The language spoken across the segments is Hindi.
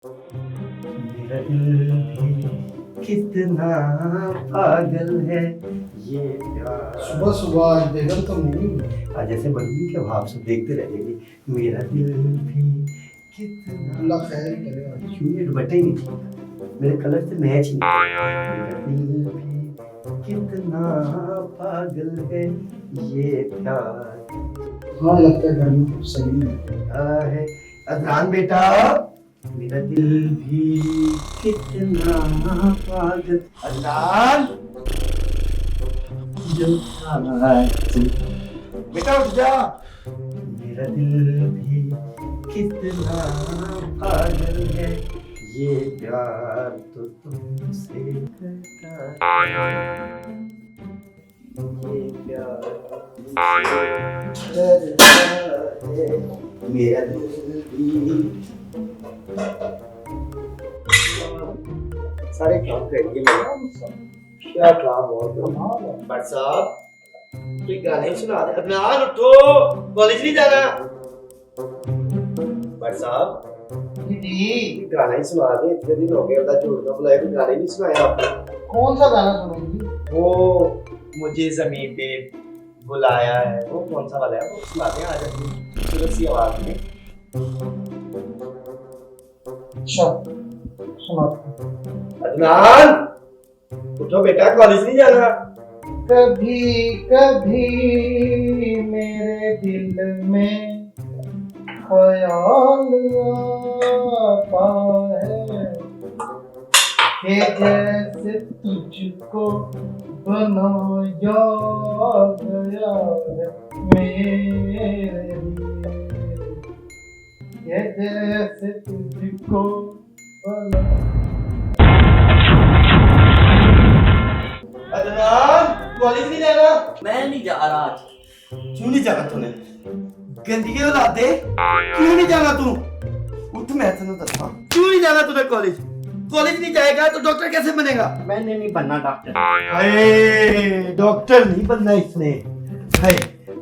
मेरा दिल भी कितना पागल है ये प्यार। सुबह सुबह आज बेगम तो नहीं। आज ऐसे बनगी कि भाव से देखते रह जाएगी। मेरा दिल भी कितना अल्लाह खैर करे। क्यों ये दुपट्टा ही नहीं ठीक, मेरे कलर से मैच ही नहीं। मेरा दिल भी कितना पागल है ये प्यार। हाँ लगता है घर में सही है अदनान बेटा, मेरा दिल भी कितना पागल। अदनान बेटा उठ जा। मेरा दिल भी कितना पागल है ये प्यार तो तुमसे करता है। ये प्यार करता है मेरा दिल भी। सारे काम करेंगे क्या काम और बट साहब कोई गाने सुना दे। अदनान उठो, कॉलेज नहीं जाना। बट साहब जी गाना ही सुना दे, इतने दिन हो गए उधर झूठ का बुलाया, कोई गाने नहीं सुनाया आपने। कौन सा गाना सुनोगी? वो मुझे जमीन पे बुलाया है, वो कौन सा वाला है वो सुना दे आज अपनी खूबसूरत सी आवाज में। अच्छा सुना। अदनान उठो बेटा, कॉलेज नहीं जाना। कभी कभी मेरे दिल में ख्याल आता है कि जैसे तुझको बनाया गया है मेरे लिए, कि जैसे तुझको अदनान कॉलेज नहीं जाना। मैं नहीं जा रहा आज। क्यों नहीं जाना तूने? गंदगी औलाद दे, क्यों नहीं जाना तू? उठ, मैं तेन दसा क्यों नहीं जाना तूने कॉलेज? कॉलेज नहीं जाएगा तो डॉक्टर कैसे बनेगा? मैंने नहीं बनना डॉक्टर। हाय डॉक्टर नहीं बनना इसने। हाय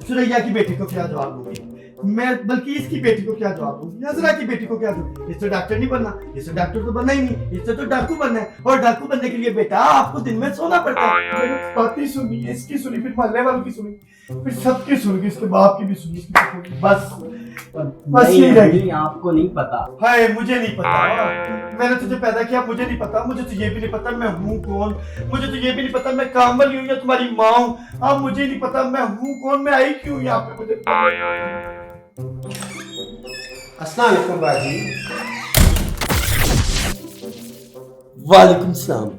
सुरैया की बेटी को क्या जवाब दूंगी मैं, बल्कि इसकी बेटी को क्या जवाब दूंगी, नजरा की बेटी को क्या दूंगी? इससे डॉक्टर नहीं बनना, इससे डॉक्टर तो बनना ही नहीं, इससे तो डाकू बनना है। और डाकू बनने के लिए बेटा आपको दिन में सोना पड़ता है। मैंने बातें सुनी, इसकी सुनी, फिर मोहल्ले वालों की सुनी, फिर सबकी सुनी, इसके बाप की भी सुनी, इसकी बस यही रह गई। आपको नहीं पता। हाय मुझे नहीं पता, मैंने तुझे पैदा किया, मुझे नहीं पता, मुझे तो ये भी नहीं पता मैं हूँ कौन, मुझे तो ये भी नहीं पता मैं काम वाली हूँ या तुम्हारी माँ हूँ। अब मुझे नहीं पता मैं हूँ कौन, मैं आई क्यों यहाँ पे मुझे। अस्सलाम वालेकुम बाजी। वालेकुम सलाम।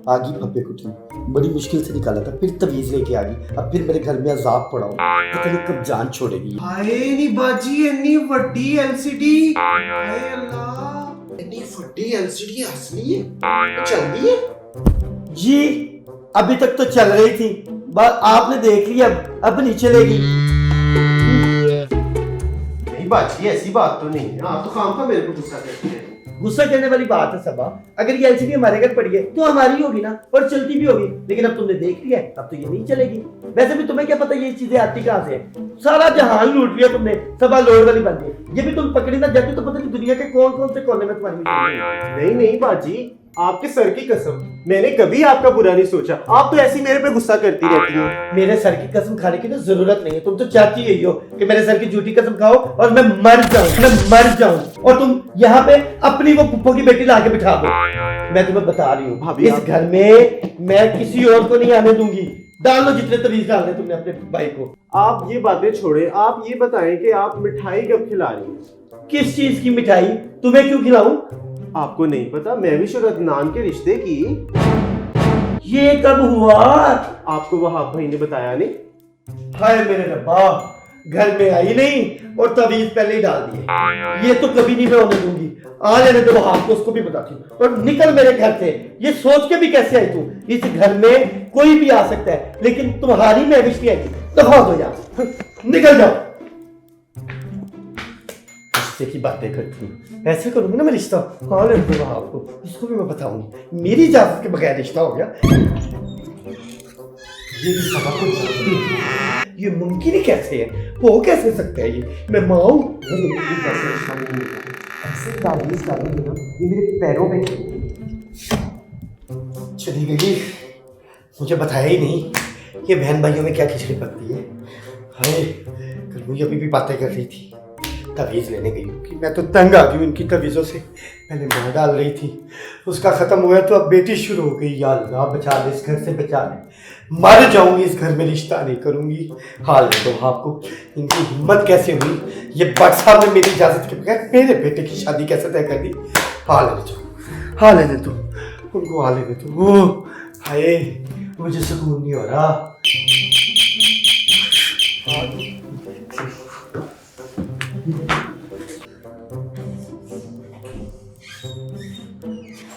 आगी पप्पे कुटी बड़ी मुश्किल से निकाला था, फिर तवीज लेके आ गई, अब फिर मेरे घर में अजाब पड़ा हो, पता नहीं कब जान छोड़ेगी। हाय नी बाजी इतनी वड्डी एलसीडी। हाय अल्लाह इतनी वड्डी एलसीडी असली है, चलती है जी अभी तक तो चल रही थी, बस आपने देख लिया, अब नहीं चलेगी। नहीं बाजी ऐसी बात तो नहीं है, आप तो काम का मेरे को गुस्सा करते हैं। गुस्सा करने वाली बात है सबा, अगर ये एलसीडी हमारे घर पड़ी है तो हमारी होगी ना, और चलती भी होगी, लेकिन अब तुमने देख लिया है, अब तो ये नहीं चलेगी। वैसे भी तुम्हें क्या पता ये चीजें आती कहाँ से है? सारा जहान लूट लिया तुमने, सबा लोड वाली बन गई। ये भी तुम पकड़ी ना जाती तो पता नहीं दुनिया के कौन कौन से कोने में तुम्हारी। नहीं नहीं बाजी, आपके सर की कसम, मैंने कभी आपका बुरा नहीं सोचा। आप तो ऐसी मेरे पे गुस्सा करती रहती हो। मेरे सर की कसम खाने की तो जरूरत नहीं है, तुम तो चाहती यही हो कि मेरे सर की झूठी कसम खाओ और मैं मर जाऊं, और तुम यहाँ पे अपनी वो पुप्पो की बेटी लाके बिठा दो। मैं तुम्हें बता रही हूँ भाभी, इस घर में मैं किसी और को नहीं आने दूंगी। डाल लो जितने तवीज डालने तुमने अपने भाई को। आप ये बातें छोड़े, आप ये बताएं कि आप मिठाई कब खिला रही हैं? किस चीज की मिठाई? तुम्हें क्यों खिलाऊं? आपको नहीं पता, मैं भी और अदनान के रिश्ते की। ये कब हुआ? आपको वहाब भाई ने बताया नहीं? हाय मेरे रब्बा, घर में आई नहीं और तवीज पहले ही डाल दिए। ये तो कभी नहीं मैं होने दूंगी। आ जाने दो वहाब को, उसको भी बताती हूँ। और निकल मेरे घर से। ये सोच के भी कैसे आई तू? इस घर में कोई भी आ सकता है, लेकिन तुम्हारी महविश नहीं आएगी। दफा दो यहाँ, निकल जाओ। रिश्ते की बातें करती हूँ, ऐसे करूंगी ना मैं रिश्ता। हाँ ले दो वहाब को, इसको भी मैं बताऊंगी मेरी इजाजत के बगैर रिश्ता हो गया। ये भी सबा को जानती है। ये मुमकिन ही कैसे है? हो कैसे सकता है ये? मैं माँ हूँ। ऐसे तावीज़ डालेंगे ना ये मेरे पैरों पे चली गई, मुझे बताया ही नहीं ये बहन भाइयों में क्या खिचड़ी पकती है। हाय, कल मुझे अभी भी बातें कर रही थी, तवीज़ लेने गई कि मैं तो तंग आ गई उनकी तवीज़ों से। पहले मैं डाल रही थी, उसका ख़त्म हुआ तो अब बेटी शुरू हो गई। या अल्लाह बचा ले, इस घर से बचा ले, मर जाऊंगी इस घर में, रिश्ता नहीं करूंगी। हाल दे दो आपको, इनकी हिम्मत कैसे हुई ये बट साहब ने मेरी इजाज़त के बगैर मेरे बेटे की शादी कैसे तय कर दी। हाल लेने दो, हाल लेने दो, उनको हाल लेने दो। ओह हाय, मुझे सुकून नहीं हो रहा।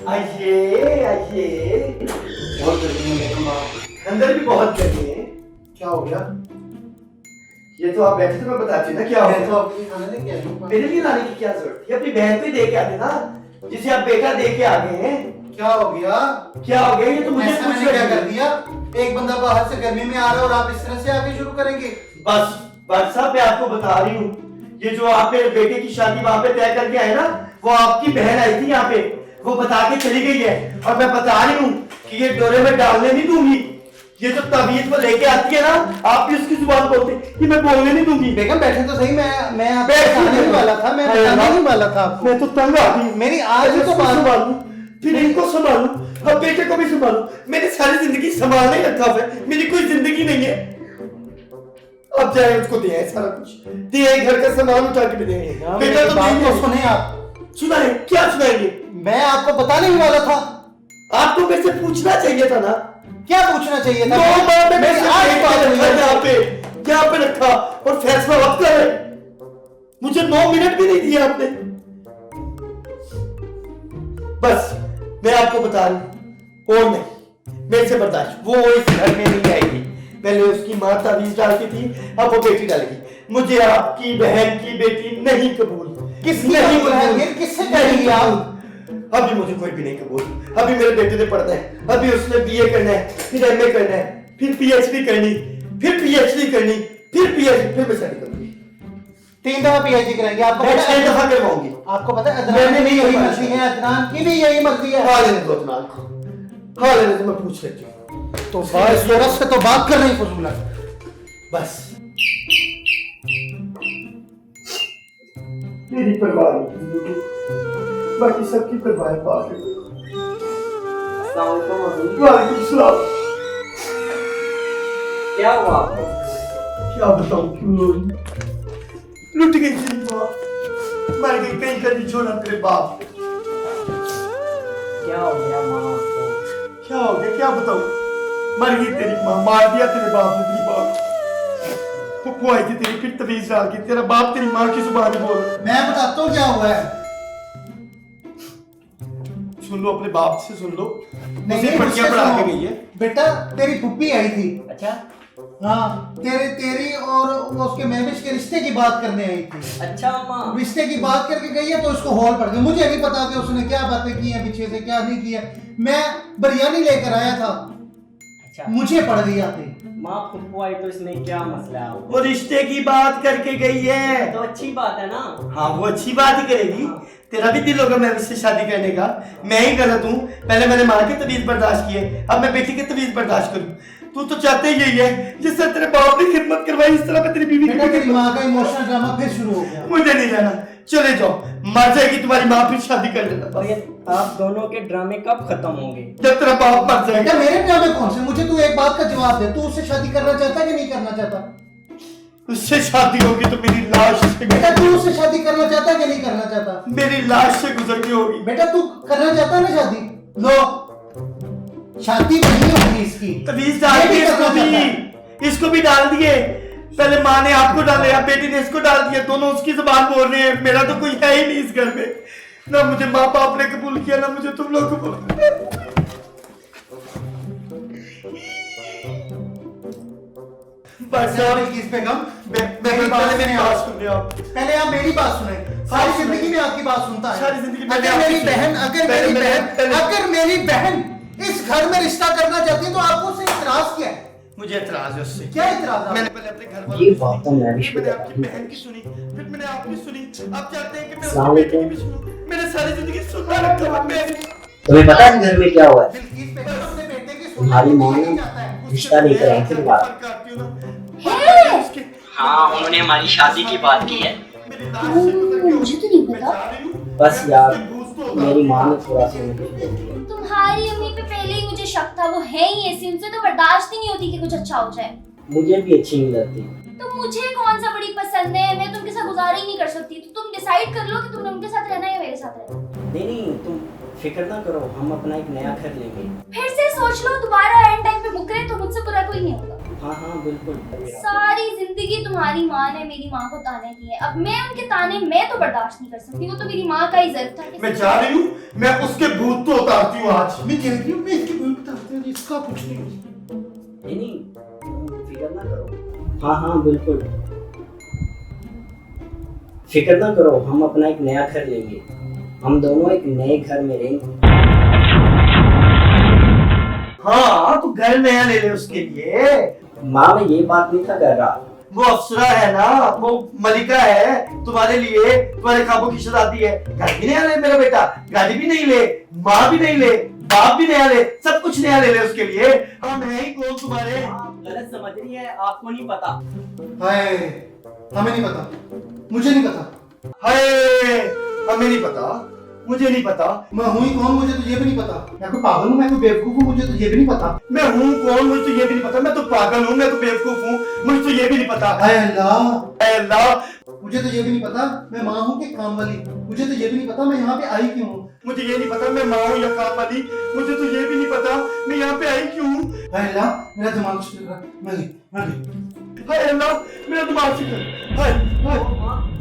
आइए आइए, बहुत गर्मी है माँ। अंदर भी बहुत गर्मी है। क्या हो गया? ये तो आप बैठे तो मैं बताती ना क्या हो मैं तो गया। अपनी खाना लेके आई हूँ। मेरे लिए लाने की क्या जरूरत थी? अपनी बहन को ही दे के आते ना, जिसे आप बेटा दे के आ गए हैं। क्या हो गया? क्या हो गया ये तो मुझे ऐसा पूछ मैंने क्या रही कर है। दिया? एक बंदा बाहर से गर्मी में आ रहा है और आप इस तरह से आगे शुरू करेंगे? बस बस साहब, मैं आपको बता रही हूँ, ये जो आप मेरे बेटे की शादी वहां पे तय करके आए ना, वो आपकी बहन आई थी यहाँ पे, वो बता के चली गई है। और मैं बता रही हूँ कि ये डोरे में डालने नहीं दूंगी। ये जो तबीयत वो लेके आती है ना, आप भी उसकी जुबान बोलते कि मैं बोलने नहीं दूंगी। बेगम बैठे तो सही, मैं आपको बैठ बताने ही वाला था, मैं बताने ही वाला था आपको। मैं तो तंग आ गई। मेरी आज ही तो इसको बात संभालूं, फिर इनको संभालूं, अब बेटे को भी संभालूं। मैंने सारी जिंदगी संभालने ही रखा है, मेरी कोई जिंदगी नहीं है। अब जाए उसको दिया है सारा कुछ, दिया है, घर का सामान उठा के भी दिया है। बेटा तो बात नहीं को है। सुने आप। सुनाए, क्या सुनाएंगे? मैं आपको बताने ही वाला था। आपको मेरे से पूछना चाहिए था ना। क्या पूछना चाहिए था? 9 बार में मेरी मेरे आज से बात हुई है। यहाँ पे रखा और फैसला वक्त का है। मुझे 9 मिनट भी नहीं दिए आपने। बस मैं आपको बता रही हूँ, और नहीं मेरे से बर्दाश्त, वो इस घर में नहीं आएगी। पहले उसकी माँ तावीज डालती थी, अब वो बेटी डालेगी। मुझे आपकी बहन की बेटी नहीं कबूल। किसकी नहीं कबूल है? कबूल। ये किससे कहेंगी आप? अभी मुझे कोई भी नहीं कबूल। अभी मेरे बेटे ने पढ़ना है, अभी उसने बीए करना है, फिर एमए करना है, फिर पीएचडी करनी, फिर पीएचडी करनी, फिर पीएचडी, फिर मैं शादी करूंगी। 3 दफा पीएचडी कराएंगे। आपको मैं पता 6 है? दफा करवाऊंगी। आपको पता है मैंने अदनान की नहीं भी यही करवाया। मर्जी है, अदनान की भी यही मर्जी है। हाँ लेने दो अदनान को, हाँ लेने दो, मैं पूछ लेती हूँ। तो बस औरत से तो बात कर रही फजूल है। बस मेरी परवाह नहीं, बाकी सबकी परवाह बाप है। वालेकुम सलाम। क्या हुआ आपको? क्या बताऊं क्यों रोई? लुट गई तेरी माँ, मर गई कहीं का नहीं छोड़ा तेरे बाप। क्या हो गया माँ आपको? क्या हो गया, क्या बताऊं? मर गई तेरी माँ, मार दिया तेरे बाप ने तेरी माँ को। फुप्पू आई थी तेरी, फिर तवीज डाल के तेरा बाप तेरी माँ की जुबान में बोल रहा है। मैं बताता हूँ क्या हुआ है। सुन लो, अपने बाप से सुन लो। नहीं, उसे पटिया मुझसे पढ़ा के सुनो। गई है। बेटा तेरी फुप्पी आई थी। अच्छा हाँ, तेरी और उसके महविश के रिश्ते की बात करने आई थी। अच्छा माँ, रिश्ते की बात करके गई है तो उसको हॉल पड़ गई। मुझे नहीं पता कि उसने क्या बातें की हैं पीछे से, क्या नहीं किया। मैं बिरयानी लेकर आया था, अच्छा मुझे पड़ गई आते। माँ फुप्पू आई तो इसमें क्या मसला है? वो रिश्ते की बात करके गई है। तो अच्छी बात है ना। हाँ वो अच्छी बात ही करेगी। तेरा भी दिल होगा मैं इससे शादी करने का। मैं ही गलत हूँ, पहले मैंने माँ की तबीयत बर्दाश्त की है, अब मैं बेटी की तबीयत बर्दाश्त करूँ। तू तो चाहते ही यही है, जिस तरह तेरे बाप ने खिदमत करवाई इस तरह मैं तेरी बीवी की बेटा भी तेरी खिदमत- माँ का इमोशनल ड्रामा फिर शुरू हो गया। मुझे नहीं जाना, चले जाओ, मर जाएगी तुम्हारी माँ, फिर शादी कर लेना। और ये आप दोनों के ड्रामे कब खत्म होंगे? जब तेरा बाप मर बेटा जाएगा। मेरे ड्रामे कौन से? मुझे तू एक बात का जवाब दे, तू उससे शादी करना चाहता है कि नहीं करना चाहता? उससे शादी होगी तो मेरी लाश से बेटा तू उससे शादी करना चाहता है कि नहीं करना चाहता? मेरी लाश से गुजर के होगी। बेटा तू करना चाहता है ना शादी? लो शादी नहीं होगी इसकी। तवीज डाल ये भी दिए इसको करना चाहता है। भी, इसको भी डाल दिए। पहले माँ ने आपको डाले, अब बेटी ने इसको डाल दिया। दोनों उसकी जुबान बोल रहे हैं, मेरा तो कोई है ही नहीं इस घर में। ना मुझे माँ बाप ने कबूल किया, ना मुझे तुम लोग कबूल किया। बस यार, इस बेगम मैं पहले मेरी बात सुन रहे हो आप। पहले आप मेरी बात सुने। सारी जिंदगी में आपकी बात सुनता है। सारी जिंदगी में अगर आपकी मेरी सुनी। बहन पहले मैंने- अगर मेरी बहन इस घर में रिश्ता करना चाहती है तो आपको उससे इतराज क्या है? मुझे एतराज है उससे। क्या इतराज मैंने पहले अपने घर वालों ये की बात तो सुनी, मैं भी फिर मैंने शुरू आपकी बहन की सुनी, फिर मैंने आपकी सुनी। आप चाहते हैं कि मैं अस्सलाम उसकी बेटी की वालेकुम। भी सुनूं? मैंने सारी जिंदगी सुनना रखा है। मैं तुम्हें पता है घर में क्या हुआ है? बिल्किस बेटे अपने बेटे की सुनने तुम्हारी को माँ नहीं ने चाहता है। रिश्ता लेकर आई थी दोबारा। हाँ, उन्होंने हमारी शादी की बात की है। मुझे तो नहीं पता। बस यार, मेरी माँ ने थोड़ा सा मुझे बोल दिया। तुम्हारी अम्मी पे पहले ही मुझे शक था, वो है ही ऐसी, उनसे तो बर्दाश्त ही नहीं होती कि कुछ अच्छा हो जाए। मुझे भी अच्छी नहीं लगती। तो मुझे कौन सा बड़ी पसंद है, मैं तो उनके साथ गुजारा ही नहीं कर सकती। तो तुम डिसाइड कर लो कि तुमने उनके साथ रहना है या मेरे साथ रहना। नहीं, तुम फिक्र ना करो, हम अपना एक नया घर लेंगे। फिर से सोच लो, दोबारा एंड टाइम पे मुकरे तो मुझसे बुरा कोई नहीं होगा। हाँ बिल्कुल। सारी जिंदगी तुम्हारी माँ ने मेरी माँ को ताने दिए, अब मैं उनके ताने मैं तो बर्दाश्त नहीं कर सकती। वो तो मेरी माँ का ही ज़र्फ था। मैं जा रही हूँ, मैं उसके भूत को उतारती हूँ आज। मैं कह रही हूँ मैं इसके भूत उतारती हूँ, इसका कुछ नहीं। नहीं, तुम फिक्र ना करो। हाँ बिल्कुल, फिक्र ना करो, हम अपना एक नया घर लेंगे। हम दोनों एक नए घर में रहेंगे। हाँ, तू घर नया ले ले उसके लिए। माँ, मैं ये बात नहीं था कर रहा। वो अफसरा है ना, वो मलिका है तुम्हारे लिए, तुम्हारे ख्वाबों की शहजादी है। घर भी नया ले मेरा बेटा, गाड़ी भी नहीं ले, माँ भी नहीं ले, बाप भी नया ले, सब कुछ नया ले ले उसके लिए। हम है ही कौन तुम्हारे। आप गलत समझ रही है, आपको नहीं पता। हाय, हमें नहीं पता, मुझे नहीं पता। हाय, हमें नहीं पता, मुझे नहीं पता। मैं हूँ ही कौन, मुझे तो ये भी नहीं पता। मैं कोई पागल हूँ, मैं कोई बेवकूफ हूँ, मुझे तो ये भी नहीं पता। मैं हूँ कौन, मुझे तो ये भी नहीं पता। मैं तो पागल हूँ, मैं तो बेवकूफ हूँ, मुझे तो ये भी नहीं पता। हाय अल्लाह, हाय अल्लाह, मुझे तो ये भी नहीं पता मैं माँ हूँ कि काम वाली। मुझे तो ये भी नहीं पता मैं यहाँ पे आई क्यों हूँ। मुझे ये नहीं पता मैं माँ हूँ या काम वाली। मुझे तो ये भी नहीं पता मैं यहाँ पे आई क्यों हूँ। हाय अल्लाह, मेरा दिमाग चल रहा है। मैं गई। हाय अल्लाह, मेरा दिमाग से कर। हाय हाय